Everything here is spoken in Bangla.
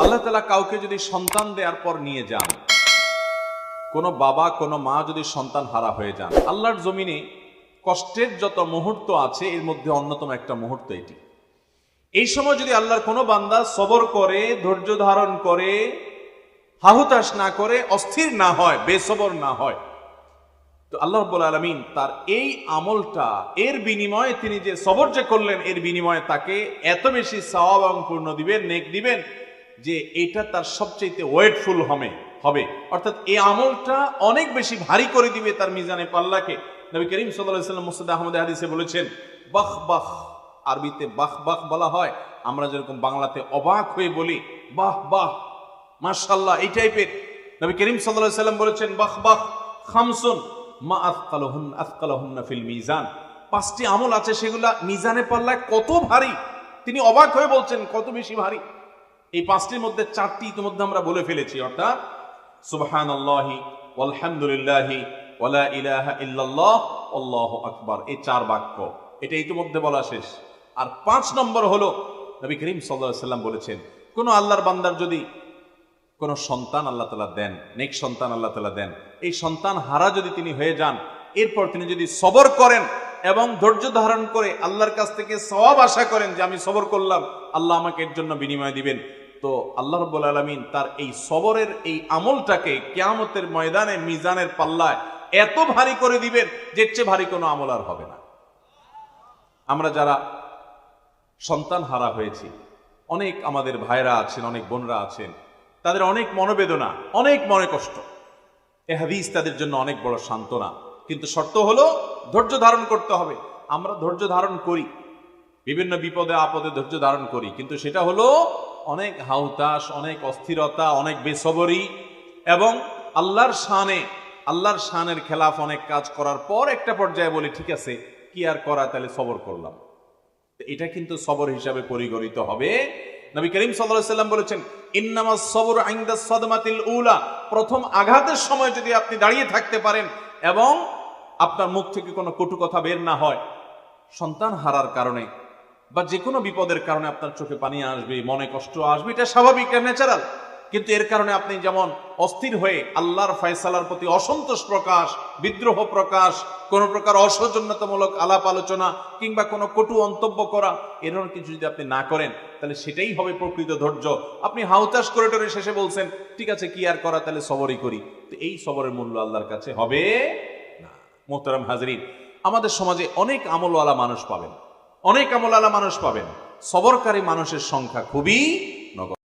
আল্লাহ তাআলা কাউকে যদি সন্তান দেওয়ার পর নিয়ে যান, কোনো বাবা কোনো মা যদি সন্তান হারা হয়ে যান, আল্লাহর জমিনে কষ্টের যত মুহূর্ত আছে এর মধ্যে অন্যতম একটা মুহূর্ত এটি। এই সময় যদি আল্লাহর কোনো বান্দা সবর করে, ধৈর্য ধারণ করে, হাহুতাশ না করে, অস্থির না হয়, বেসবর না হয়, তো আল্লাহ রাব্বুল আলামিন তার এই আমলটা এর বিনিময়ে তিনি যে সবর যে করলেন এর বিনিময়ে তাকে এত বেশি সওয়াব এবং পুণ্য দিবেন, নেক দিবেন, যে এটা তার সবচেয়ে ওয়েটফুল হবে। অর্থাৎ এই আমলটা অনেক বেশি ভারী করে দিবে তার মিজানে পাল্লাকে। নবী করিম সাল্লাল্লাহু আলাইহি ওয়াসাল্লাম মুসনাদ আহমদে হাদিসে বলেছেন, বাখ বাখ, আরবিতে বাখ বাখ বলা হয়, আমরা যেরকম বাংলাতে অবাক হয়ে বলি বাহ বাহ, মাশাআল্লাহ, এই টাইপের। নবী করিম সাল্লাল্লাহু আলাইহি ওয়াসাল্লাম বলেছেন, বাখ বাখ খামসুন মা আথকালাহুন্না ফিল মিজান, পাঁচটি আমল আছে সেগুলা মিজানে পাল্লায় কত ভারী, তিনি অবাক হয়ে বলছেন কত বেশি ভারী। এই পাঁচটির মধ্যে চারটি ইতিমধ্যে আমরা বলে ফেলেছি, অর্থাৎ সুবহানাল্লাহি ওয়ালহামদুলিল্লাহি ওয়ালা ইলাহা ইল্লাল্লাহ আল্লাহু আকবার, এই চার বাক্য, এটা ইতিমধ্যে বলা শেষ। আর 5 নম্বর হলো নবী করিম সাল্লাল্লাহু আলাইহি ওয়াসাল্লাম বলেছেন, কোন আল্লাহর বান্দার যদি কোন সন্তান আল্লাহ তাআলা দেন, নেক সন্তান আল্লাহ তাআলা দেন, এই সন্তান হারা যদি তিনি হয়ে যান, এরপর তিনি যদি সবর করেন এবং ধৈর্য ধারণ করে আল্লাহর কাছ থেকে সওয়াব আশা করেন যে আমি সবর করলাম, আল্লাহ আমাকে এর জন্য বিনিময় দিবেন, তো আল্লাহ রাব্বুল আলামিন তার এই সবরের এই আমলটাকে কিয়ামতের ময়দানে মিজানের পাল্লায় এত ভারী করে দিবেন যে এর চেয়ে ভারী কোনো আমল আর হবে না। আমরা যারা সন্তান হারা হয়েছি, অনেক আমাদের ভাইরা আছেন, অনেক বোনরা আছেন, তাদের অনেক মনোবেদনা, অনেক মনে কষ্ট। এ হাদিস তাদের জন্য অনেক বড় সান্ত্বনা, কিন্তু শর্ত হলো ধৈর্য ধারণ করতে হবে। আমরা ধৈর্য ধারণ করি, বিভিন্ন বিপদে আপদে ধৈর্য ধারণ করি, কিন্তু সেটা হলো অনেক হাউতাস, অনেক অস্থিরতা, অনেক বেসবরি, এবং আল্লাহর শানের খেলাফ অনেক কাজ করার পর একটা পর্যায়ে বলি ঠিক আছে কি আর করা, তাহলে সবর করলাম। এটা কিন্তু সবর হিসাবে পরিগণিত হবে। নবী করিম সাল্লাল্লাহু আলাইহি ওয়াসাল্লাম বলেছেন, ইন্নামাস সাবরু ইনদাস সাদমাতিল উলা, প্রথম আঘাতের সময় যদি আপনি দাঁড়িয়ে থাকতে পারেন এবং আপনার মুখ থেকে কোনো কটু কথা বের না হয়, সন্তান হারার কারণে বা যে কোনো বিপদের কারণে আপনার চোখে পানি আসবে, মনে কষ্ট আসবে, এটা স্বাভাবিক, ন্যাচারাল, কিন্তু এর কারণে আপনি যেমন অস্থির হয়ে আল্লাহর ফয়সালার প্রতি অসন্তোষ প্রকাশ, বিদ্রোহ প্রকাশ, কোন প্রকার অসৌজন্যতামূলক আলাপ আলোচনা কিংবা কোনো কটু মন্তব্য করা, এরকম কিছু যদি আপনি না করেন, তাহলে সেটাই হবে প্রকৃত ধৈর্য। আপনি হাউতাশ করে টরে শেষে বলছেন ঠিক আছে কি আর করা, তাহলে সবরই করি, তো এই সবরের মূল্য আল্লাহর কাছে হবে না। মোহতারাম হাজরিন, আমাদের সমাজে অনেক আমলওয়ালা মানুষ পাবেন, সবরকারী মানুষের সংখ্যা খুবই নগণ্য।